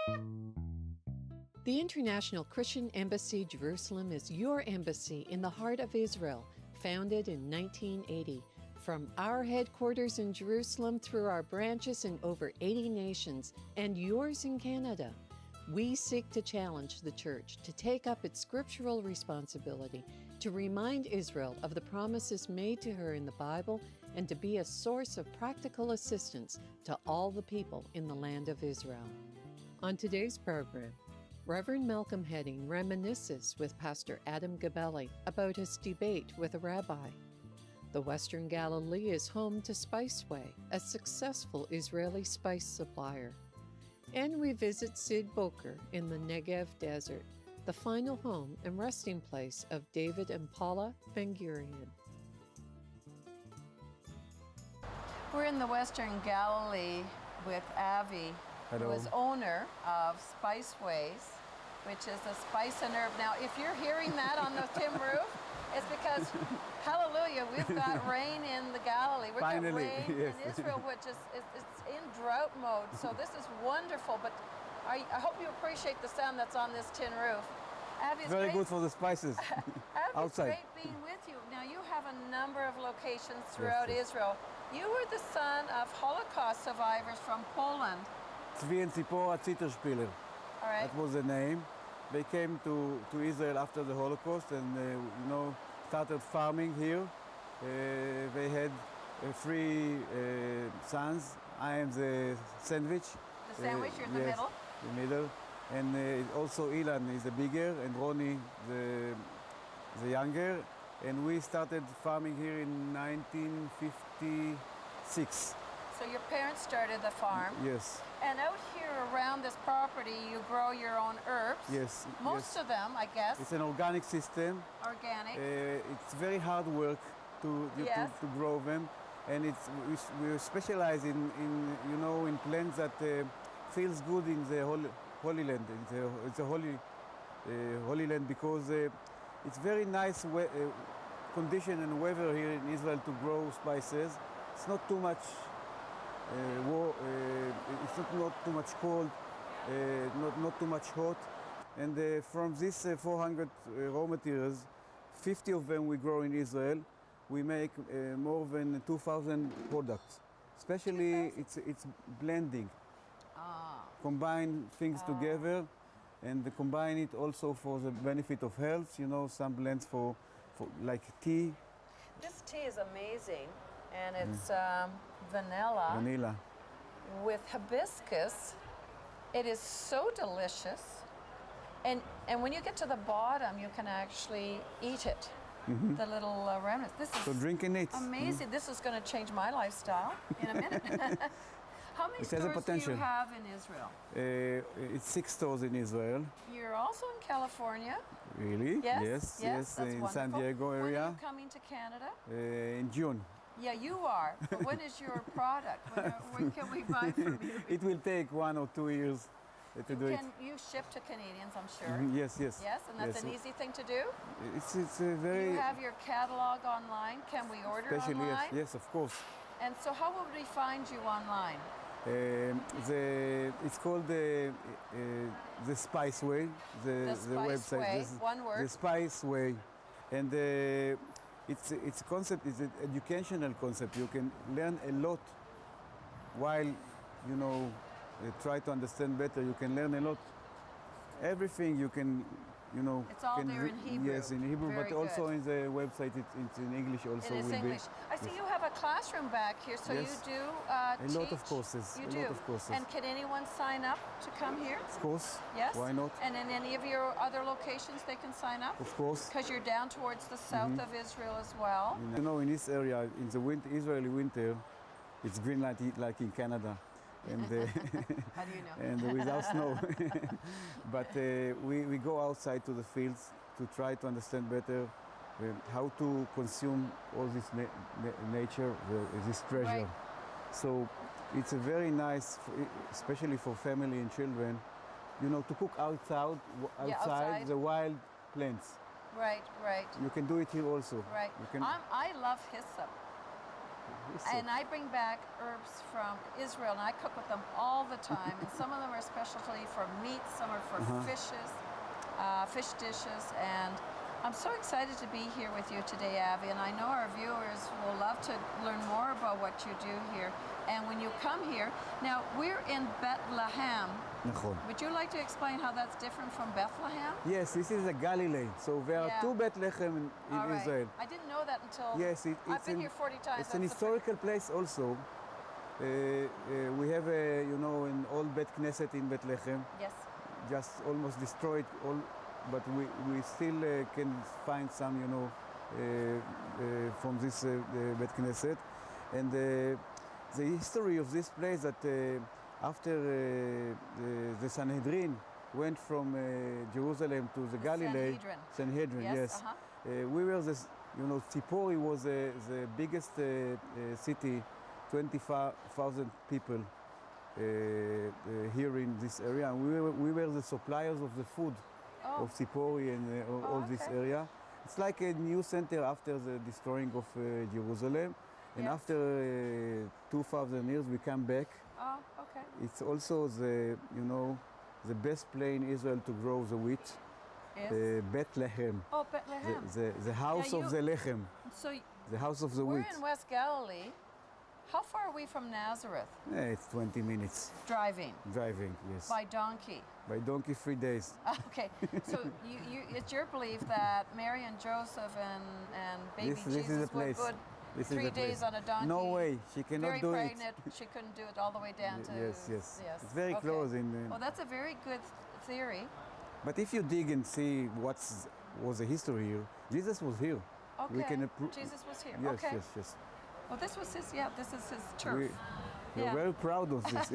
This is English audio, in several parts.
The International Christian Embassy Jerusalem is your embassy in the heart of Israel, founded in 1980. From our headquarters in Jerusalem through our branches in over 80 nations and yours in Canada, we seek to challenge the Church to take up its scriptural responsibility to remind Israel of the promises made to her in the Bible and to be a source of practical assistance to all the people in the land of Israel. On today's program, Reverend Malcolm Hedding reminisces with Pastor Adam GABELI about his debate with a rabbi. The Western Galilee is home to Spiceway, a successful Israeli spice supplier. And we visit BOKER in the Negev desert, the final home and resting place of David and PAULA Ben GURION. We're in the Western Galilee with Avi, who is owner of Spiceways, which is a spice and herb. Now, if you're hearing that on the tin roof, it's because, hallelujah, we've got rain in the Galilee. We've got rain in Israel, which is it's in drought mode. So this is wonderful. But I hope you appreciate the sound that's on this tin roof. Avi, very good for the spices outside. It's great being with you. Now, you have a number of locations throughout Israel. You were the son of Holocaust survivors from Poland. Zvi and Tzipora Zitterspieler. All right. That was the name. They came to Israel after the Holocaust and started farming here. They had 3 sons. I am the sandwich. The sandwich, you're in the middle? The middle. And also Ilan is the bigger and Ronnie the younger. And we started farming here in 1956. So your parents started the farm? Yes. And out here around this property, you grow your own herbs? Yes. Most of them, I guess. It's an organic system. Organic. It's very hard work to grow them, and we specialize in plants that feels good in the Holy Land. It's a holy land because it's very nice condition and weather here in Israel to grow spices. It's not too much. It's not too much cold, not too much hot, and from these 400 raw materials, 50 of them we grow in Israel. We make more than 2,000 products. Especially, it's blending. Combine things together, and combine it also for the benefit of health. Some blends for like tea. This tea is amazing. And it's vanilla with hibiscus. It is so delicious. And when you get to the bottom, you can actually eat it. The little remnants. This is so drinking it. Amazing. This is going to change my lifestyle in a minute. How many stores do you have in Israel? It's 6 stores in Israel. You're also in California. Really? Yes. Yes. In wonderful. San Diego area. When are you coming to Canada? In June. Yeah, you are. But when is your product? When can we buy from you? It will take 1 or 2 years to do it. You ship to Canadians, I'm sure. Yes. Yes, and that's an easy thing to do? It's a very... You have your catalog online. Can we order online? Yes, of course. And so how would we find you online? It's called the Spiceway, the website. One word. The Spiceway. And it's a concept, it's an educational concept. You can learn a lot while, try to understand better. You can learn a lot. Everything you can, It's all there in Hebrew. Yes, in Hebrew, Very but also good. in the website, it's in English also. It is English. I see you have a classroom back here, so you do a teach. lot of courses. You a do. lot of courses. And can anyone sign up to come here? Of course. Yes? Why not? And in any of your other locations they can sign up? Of course. Because you're down towards the south of Israel as well. In this area, in the Israeli winter, it's green like in Canada. And, How do you know? And without snow. But we go outside to the fields to try to understand better how to consume all this nature, this treasure. Right. So it's a very nice, especially for family and children, to cook outside the wild plants. Right, right. You can do it here also. Right. I love hyssop. And I bring back herbs from Israel, and I cook with them all the time. And some of them are specialty for meat, some are for fishes, fish dishes. And I'm so excited to be here with you today, Avi. And I know our viewers will love to learn more about what you do here. And when you come here, now we're in Bethlehem. Would you like to explain how that's different from Bethlehem? Yes, this is a Galilee. So there are two Bethlehem in Israel. I didn't know that until I've been here 40 times. It's an historical place also. We have an old Bet Knesset in Bethlehem. Yes. Just almost destroyed, but we still can find some, from this Bet Knesset. And the history of this place that after the Sanhedrin went from Jerusalem to the Galilee, Sanhedrin, yes. We were this, Tzipori was the biggest city, 25,000 people here in this area, and we were the suppliers of the food of Tzipori and all this area. It's like a new center after the destroying of Jerusalem. And after 2,000 years, we come back. Oh, okay. It's also the, the best place in Israel to grow the wheat. Yes. Bethlehem. Oh, Bethlehem. The house of the lechem. So the house of the wheat. We're in West Galilee. How far are we from Nazareth? It's 20 minutes. Driving? Driving, yes. By donkey? By donkey, 3 days. Okay, so it's your belief that Mary and Joseph and baby Jesus were good 3 days on a donkey? No way, she cannot do it. Very pregnant, she couldn't do it all the way down to... Yes. It's very close. Well, that's a very good theory. But if you dig and see what was the history here, Jesus was here. Okay, Jesus was here. Yes. Well, this is his turf. We're very proud of this.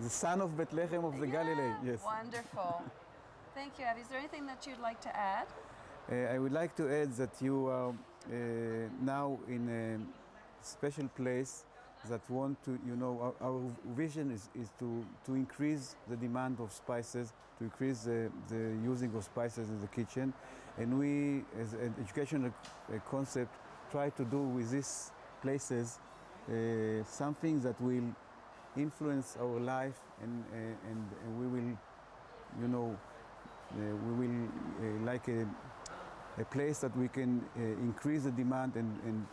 The son of Bethlehem of the Galilee, yes. Wonderful. Thank you, Avi. Is there anything that you'd like to add? I would like to add that you are now in a special place that want to, our vision is to increase the demand of spices, to increase the using of spices in the kitchen. And we, as an educational concept, try to do with these places something that will influence our life, and we will, we will like a place that we can increase the demand and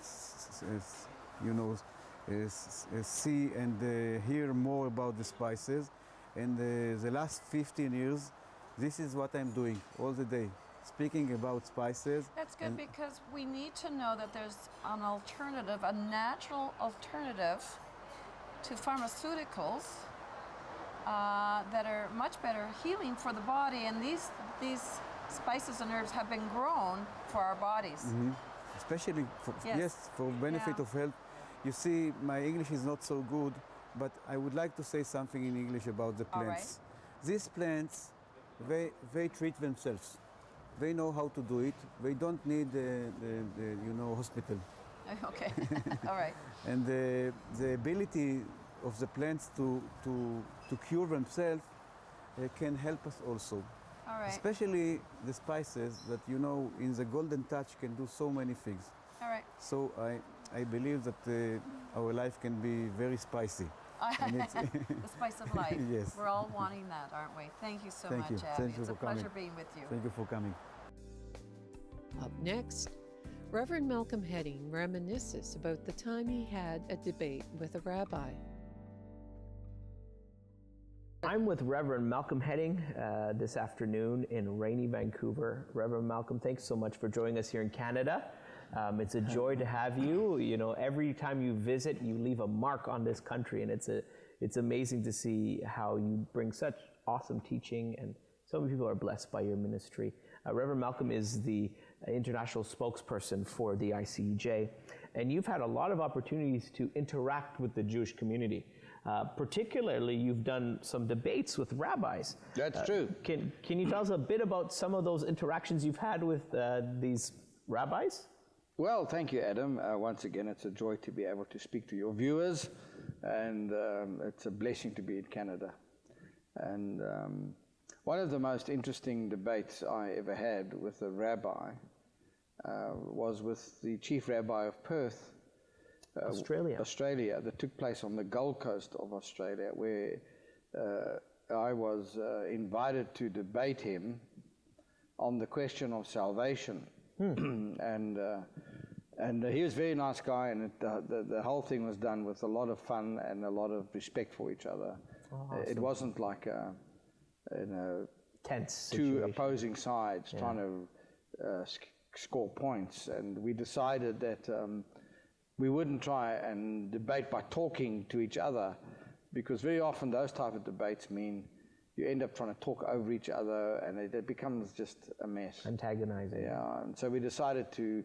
see and hear more about the spices. And the last 15 years, this is what I'm doing all the day, speaking about spices. That's good, because we need to know that there's an alternative, a natural alternative to pharmaceuticals that are much better healing for the body, and these spices and herbs have been grown for our bodies. Especially for benefit of health. You see, my English is not so good, but I would like to say something in English about the plants. Right. These plants, they treat themselves. They know how to do it. They don't need hospital. Okay, all right. And the ability of the plants to cure themselves can help us also. All right. Especially the spices that, in the golden touch can do so many things. All right. So I believe that our life can be very spicy. The spice of life. Yes. We're all wanting that, aren't we? Thank you so much, Abby. Thank you it's a for coming. pleasure being with you. Thank you for coming. Up next, Reverend Malcolm Hedding reminisces about the time he had a debate with a rabbi. I'm with Reverend Malcolm Hedding this afternoon in rainy Vancouver. Reverend Malcolm, thanks so much for joining us here in Canada. It's a joy to have you. Every time you visit, you leave a mark on this country, and it's amazing to see how you bring such awesome teaching, and so many people are blessed by your ministry. Reverend Malcolm is the international spokesperson for the ICEJ, and you've had a lot of opportunities to interact with the Jewish community. Particularly, you've done some debates with rabbis. That's true. Can you tell us a bit about some of those interactions you've had with these rabbis? Well, thank you, Adam. Once again, it's a joy to be able to speak to your viewers, and it's a blessing to be in Canada. And one of the most interesting debates I ever had with a rabbi was with the chief rabbi of Perth, Australia, that took place on the Gold Coast of Australia, where I was invited to debate him on the question of salvation. And he was a very nice guy, and the whole thing was done with a lot of fun and a lot of respect for each other. Awesome. It wasn't like tense two situation. Opposing sides trying to score points, and we decided that we wouldn't try and debate by talking to each other, because very often those type of debates mean you end up trying to talk over each other, and it becomes just a mess. Antagonizing. Yeah, and so we decided to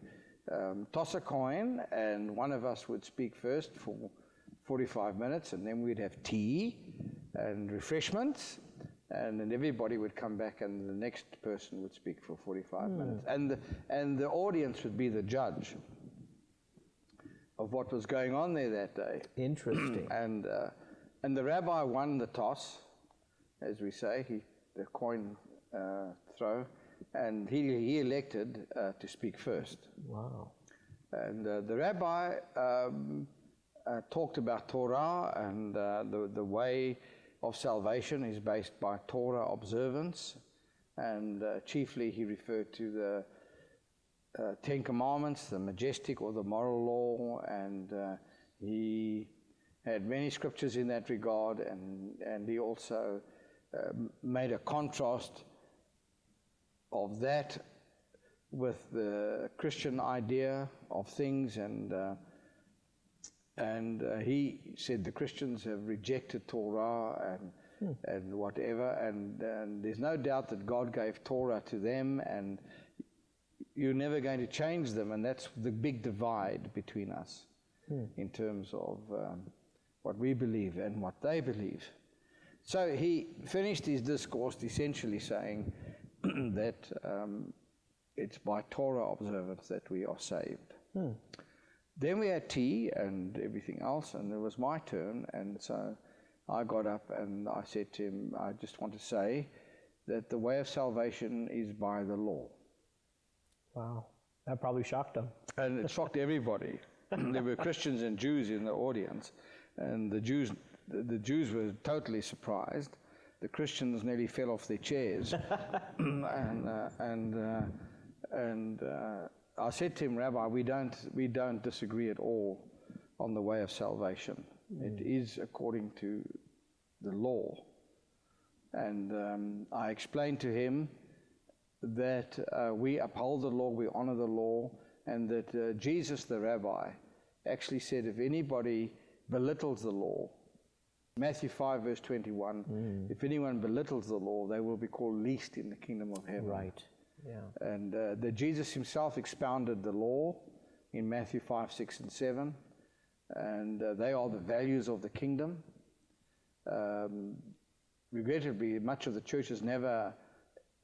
toss a coin, and one of us would speak first for 45 minutes, and then we'd have tea and refreshments, and then everybody would come back, and the next person would speak for 45 minutes. And the audience would be the judge of what was going on there that day. Interesting. And the rabbi won the toss, as we say, the coin throw, and he elected to speak first. Wow. And the rabbi talked about Torah, and the way of salvation is based by Torah observance, and chiefly he referred to the Ten Commandments, the majestic or the moral law, and he had many scriptures in that regard, and he also made a contrast of that with the Christian idea of things, and he said the Christians have rejected Torah and whatever, and there's no doubt that God gave Torah to them, and you're never going to change them, and that's the big divide between us in terms of what we believe and what they believe. So he finished his discourse essentially saying that it's by Torah observance that we are saved. Then we had tea and everything else, and it was my turn, and so I got up and I said to him, I just want to say that the way of salvation is by the law. Wow, that probably shocked him. And it shocked everybody. There were Christians and Jews in the audience, and the Jews were totally surprised. The Christians nearly fell off their chairs. And I said to him, Rabbi, we don't disagree at all on the way of salvation. It is according to the law. And I explained to him that we uphold the law, we honor the law, and that Jesus, the Rabbi, actually said if anybody belittles the law, Matthew 5 verse 21, if anyone belittles the law, they will be called least in the kingdom of heaven. Right, yeah. And that Jesus himself expounded the law in Matthew 5, 6, and 7, and they are the values of the kingdom. Regrettably, much of the churches never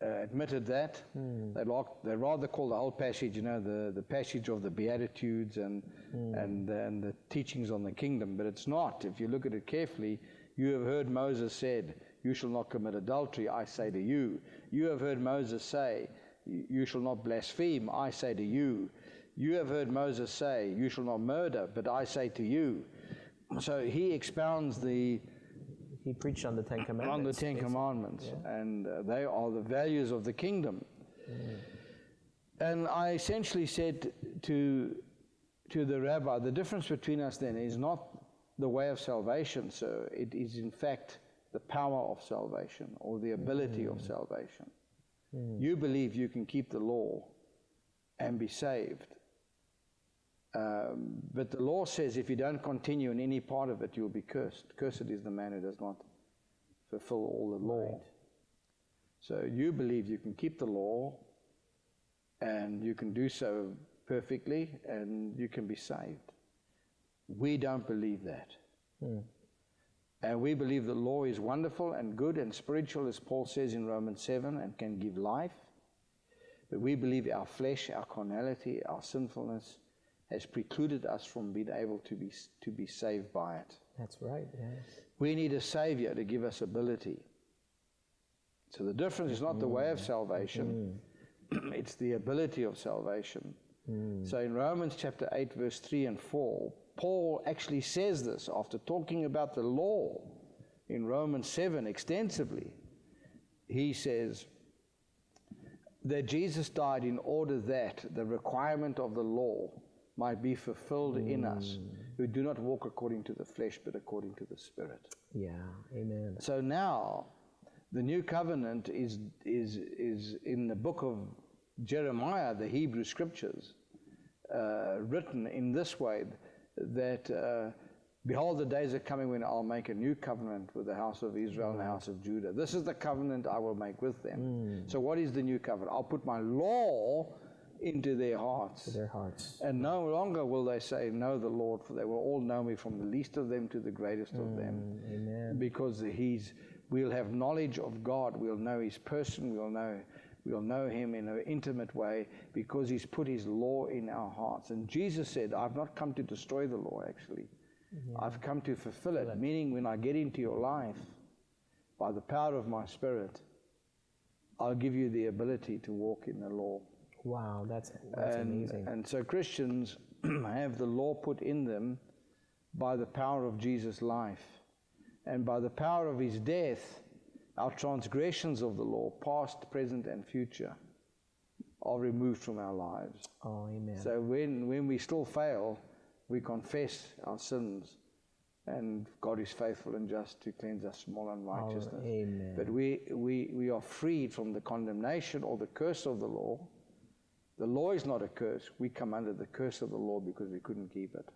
admitted that. They rather call the whole passage, the passage of the Beatitudes and the teachings on the kingdom, but it's not. If you look at it carefully, you have heard Moses said, you shall not commit adultery, I say to you. You have heard Moses say, you shall not blaspheme, I say to you. You have heard Moses say, you shall not murder, but I say to you. So he expounds He preached on the Ten Commandments. On the Ten Commandments, and they are the values of the kingdom. And I essentially said to the rabbi, the difference between us then is not the way of salvation, so it is in fact the power of salvation or the ability of salvation. You believe you can keep the law and be saved. But the law says if you don't continue in any part of it, you'll be cursed. Cursed is the man who does not fulfill all the law. Right. So you believe you can keep the law, and you can do so perfectly, and you can be saved. We don't believe that. And we believe the law is wonderful and good and spiritual, as Paul says in Romans 7, and can give life. But we believe our flesh, our carnality, our sinfulness has precluded us from being able to be saved by it. That's right, yeah. We need a Savior to give us ability. So the difference is not the way of salvation, it's the ability of salvation. So in Romans chapter 8, verse 3 and 4, Paul actually says this after talking about the law in Romans 7 extensively. He says that Jesus died in order that the requirement of the law might be fulfilled in us, who do not walk according to the flesh, but according to the Spirit. Yeah, amen. So now, the new covenant is in the book of Jeremiah, the Hebrew scriptures, written in this way, that behold, the days are coming when I'll make a new covenant with the house of Israel and the house of Judah. This is the covenant I will make with them. So what is the new covenant? I'll put my law into their hearts. To their hearts. And no longer will they say, know the Lord, for they will all know me, from the least of them to the greatest of them. Amen. Because we'll have knowledge of God. We'll know His person. We'll know Him in an intimate way, because He's put His law in our hearts. And Jesus said, I've not come to destroy the law, actually. I've come to fulfill it. Meaning, when I get into your life, by the power of my Spirit, I'll give you the ability to walk in the law. Wow, that's amazing. And so Christians have the law put in them by the power of Jesus' life. And by the power of His death, our transgressions of the law, past, present, and future, are removed from our lives. Oh, amen. So when we still fail, we confess our sins, and God is faithful and just to cleanse us from all unrighteousness. Oh, amen. But we are freed from the condemnation or the curse of the law. The law is not a curse. We come under the curse of the law because we couldn't keep it.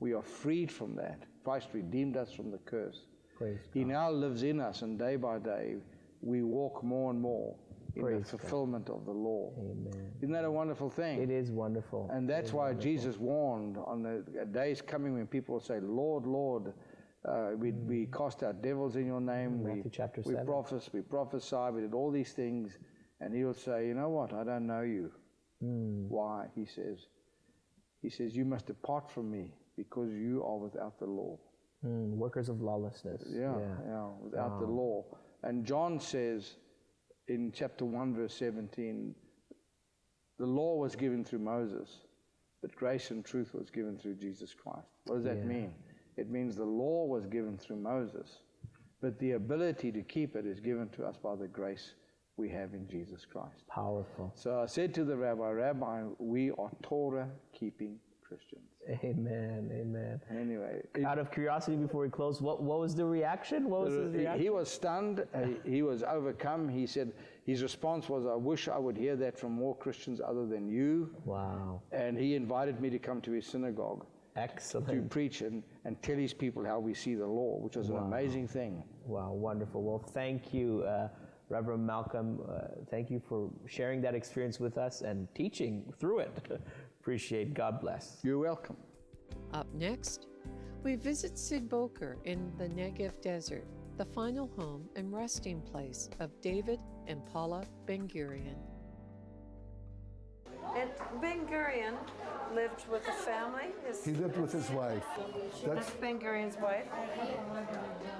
We are freed from that. Christ redeemed us from the curse. Praise He God. now lives in us, and day by day we walk more and more in Praise the fulfillment of the law. Amen. Isn't that a wonderful thing? It is wonderful. And that's why Jesus warned on the days coming when people will say, Lord, Lord, we cast out devils in your name. Matthew chapter 7. We prophesy, we did all these things. And He will say, you know what, I don't know you. Why? He says, you must depart from me, because you are without the law. Workers of lawlessness. Yeah, without the law. And John says in chapter 1, verse 17, the law was given through Moses, but grace and truth was given through Jesus Christ. What does that mean? It means the law was given through Moses, but the ability to keep it is given to us by the grace we have in Jesus Christ. Powerful. So I said to the Rabbi, we are Torah-keeping Christians. Amen, amen. Anyway. Out of curiosity, before we close, what was the reaction? What was his reaction? He was stunned. He was overcome. He said, his response was, I wish I would hear that from more Christians other than you. Wow. And he invited me to come to his synagogue. Excellent. To preach and tell his people how we see the law, which was an amazing thing. Wow, wonderful. Well, thank you, Reverend Malcolm. Thank you for sharing that experience with us and teaching through it. Appreciate it. God bless. You're welcome. Up next, we visit Sid Boker in the Negev Desert, the final home and resting place of David and Paula Ben-Gurion. And Ben-Gurion lived with a family? He lived with his wife. That's Ben-Gurion's wife?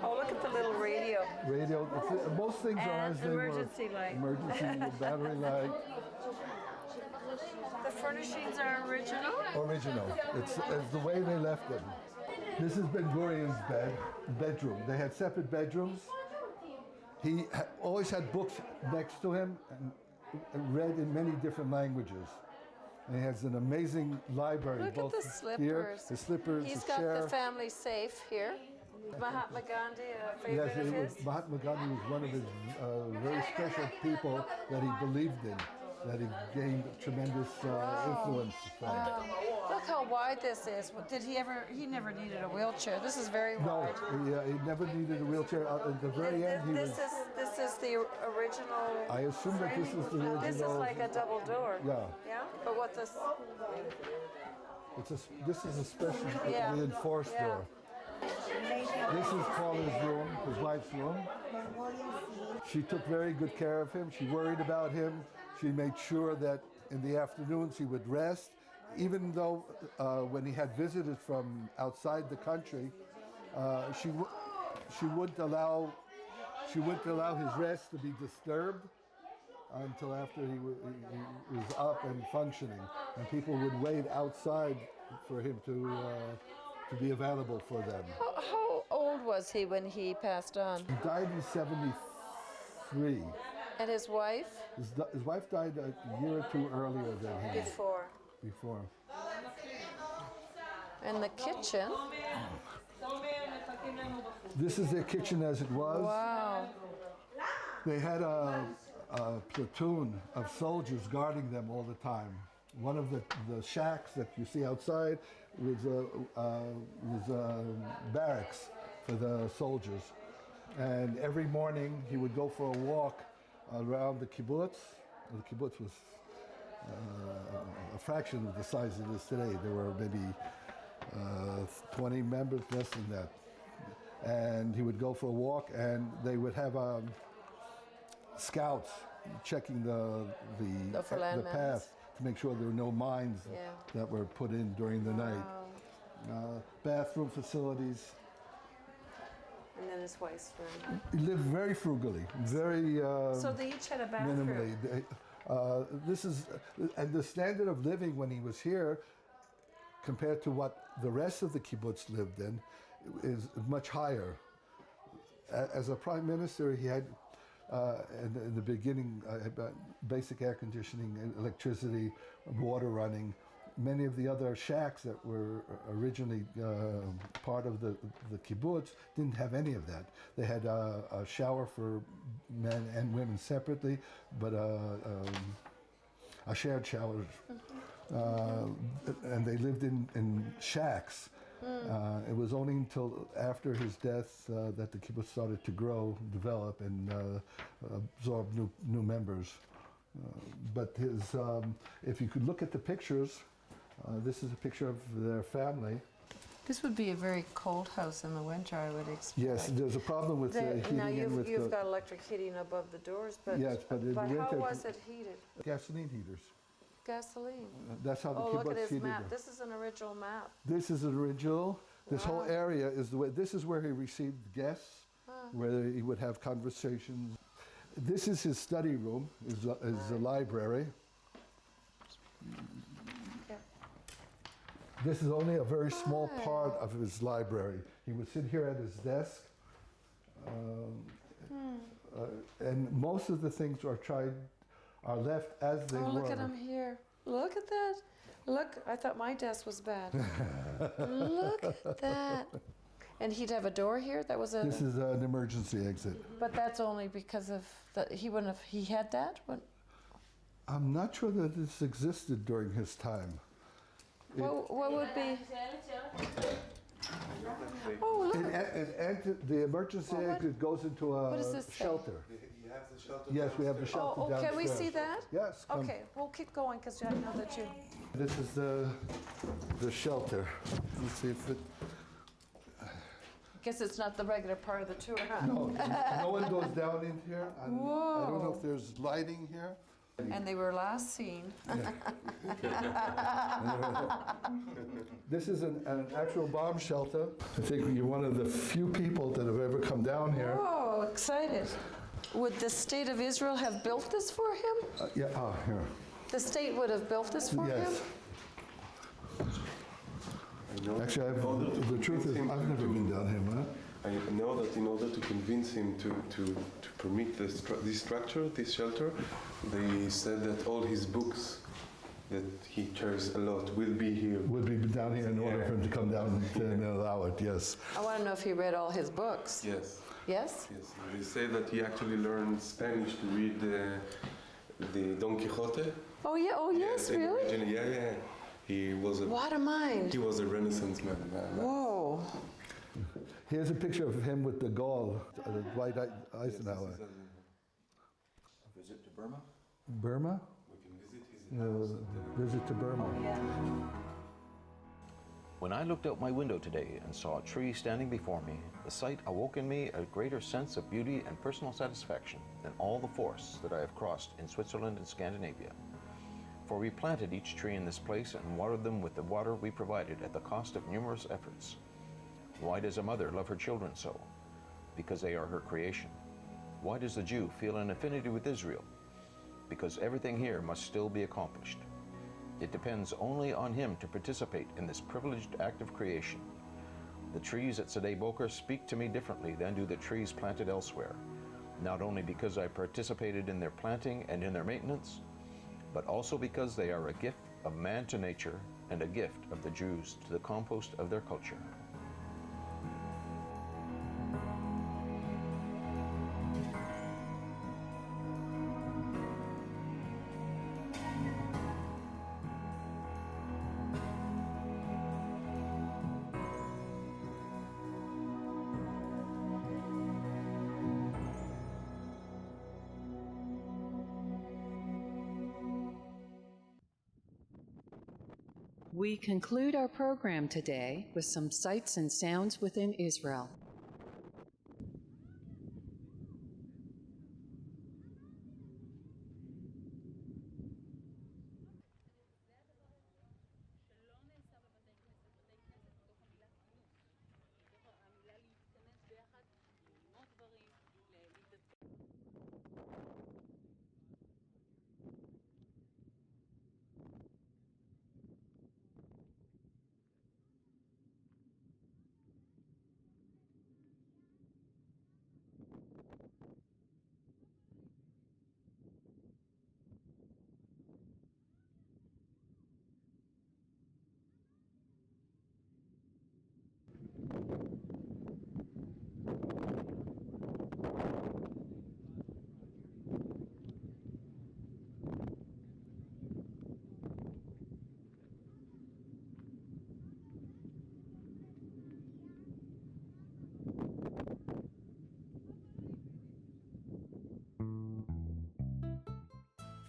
Oh, look at the little radio. Radio. Most things are as they were. Emergency light. Emergency battery light. The furnishings are original? Original. It's the way they left them. This is Ben-Gurion's bedroom. They had separate bedrooms. He always had books next to him and read in many different languages. And he has an amazing library. Look both at the slippers. Here, the slippers, He's the got chair. the family safe here. Mahatma Gandhi, a favorite Yes, of his? Mahatma Gandhi was one of his very special people that he believed in, that he gained tremendous influence from. Look how wide this is. Did he never needed a wheelchair. This is very wide. No, he never needed a wheelchair. At the very end, he was... This is the original... I assume that this is the original... This is like a double door. Yeah. Yeah? But what this... This is a special reinforced door. This is Paula's room, his wife's room. She took very good care of him. She worried about him. She made sure that in the afternoons he would rest, even though when he had visitors from outside the country, she wouldn't allow his rest to be disturbed. until after he was up and functioning, and people would wait outside for him to be available for them. How old was he when he passed on? He died in '73. And his wife? His wife died a year or two earlier than him. Before. And the kitchen? This is their kitchen as it was. Wow. They had a platoon of soldiers guarding them all the time. One of the shacks that you see outside was barracks for the soldiers. And every morning he would go for a walk around the kibbutz. The kibbutz was a fraction of the size it is today. There were maybe 20 members, less than that. And he would go for a walk, and they would have scouts checking the path to make sure there were no mines that were put in during the night. Bathroom facilities. And then his wife's room. He lived very frugally, very so they each had a bathroom. Minimally. And the standard of living when he was here, compared to what the rest of the kibbutz lived in, is much higher. As a prime minister, he had, in the beginning, basic air conditioning, electricity, water running. Many of the other shacks that were originally part of the kibbutz didn't have any of that. They had a shower for men and women separately, but a shared shower. And they lived in shacks. It was only until after his death that the kibbutz started to grow, develop, and absorb new members. But if you could look at the pictures, this is a picture of their family. This would be a very cold house in the winter, I would expect. Yes, there's a problem with heating. Now you've got electric heating above the doors, but, yes, but in the winter, how was it heated? Gasoline heaters. Gasoline. That's how the kibbutz look at his heated map. them. This is an original map. This is an original. This whole area is the way. This is where he received guests, where he would have conversations. This is his study room. Is a library. This is only a very small part of his library. He would sit here at his desk, and most of the things are left as they were. Oh, look at him here. Look at that. Look, I thought my desk was bad. Look at that. And he'd have a door here? That was a... This is an emergency exit. But that's only because of... he had that? I'm not sure that this existed during his time. What would be... Oh, look. The emergency exit goes into a shelter. You have the shelter? Yes, we have the shelter downstairs. Can we see that? Yes. Come. Okay, we'll keep going because I know that you... This is the shelter. Let's see if it... Guess it's not the regular part of the tour, huh? No, no one goes down in here. I don't know if there's lighting here. And they were last seen. This is an actual bomb shelter. I think you're one of the few people that have ever come down here. Oh, excited. Would the state of Israel have built this for him? Yeah, here. The state would have built this for him? Actually, the truth is, I've never been down here, man. I know that in order to convince him to permit this structure, this shelter, they said that all his books that he cherishes a lot will be here. Will be down here in order for him to come down and allow it, yes. I want to know if he read all his books. Yes. Yes? Yes. They say that he actually learned Spanish to read the Don Quixote. Oh, yeah. Oh, yes, really? Originally, yeah. He was What a mind. He was a Renaissance man. Whoa. Here's a picture of him with the Gaul, Dwight Eisenhower. Yes, a visit to Burma? Burma? We can visit his house. Visit to Burma. When I looked out my window today and saw a tree standing before me, the sight awoke in me a greater sense of beauty and personal satisfaction than all the forests that I have crossed in Switzerland and Scandinavia. For we planted each tree in this place and watered them with the water we provided at the cost of numerous efforts. Why does a mother love her children so? Because they are her creation. Why does the Jew feel an affinity with Israel? because everything here must still be accomplished. It depends only on him to participate in this privileged act of creation. The trees at Sde Boker speak to me differently than do the trees planted elsewhere, not only because I participated in their planting and in their maintenance, but also because they are a gift of man to nature and a gift of the Jews to the compost of their culture. We conclude our program today with some sights and sounds within Israel.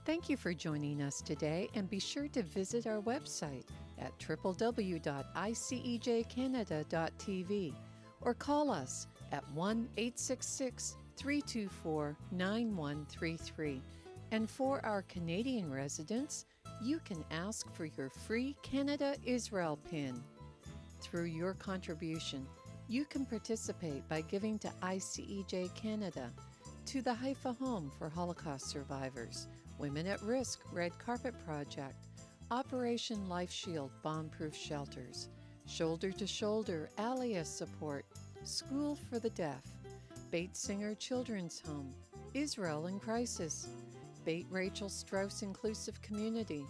Thank you for joining us today, and be sure to visit our website at www.icejcanada.tv or call us at 1-866-324-9133. And for our Canadian residents, you can ask for your free Canada Israel pin. Through your contribution, you can participate by giving to ICEJ Canada, to the Haifa Home for Holocaust Survivors, Women at Risk Red Carpet Project, Operation Life Shield Bomb-Proof Shelters, Shoulder to Shoulder Alias Support, School for the Deaf, Beit Singer Children's Home, Israel in Crisis, Beit Rachel Strauss Inclusive Community,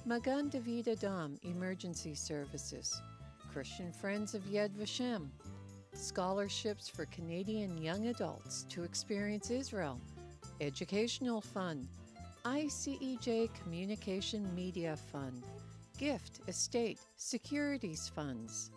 Magan David Adam Emergency Services, Christian Friends of Yad Vashem, Scholarships for Canadian Young Adults to Experience Israel, Educational Fund, ICEJ Communication Media Fund, Gift, Estate, Securities Funds.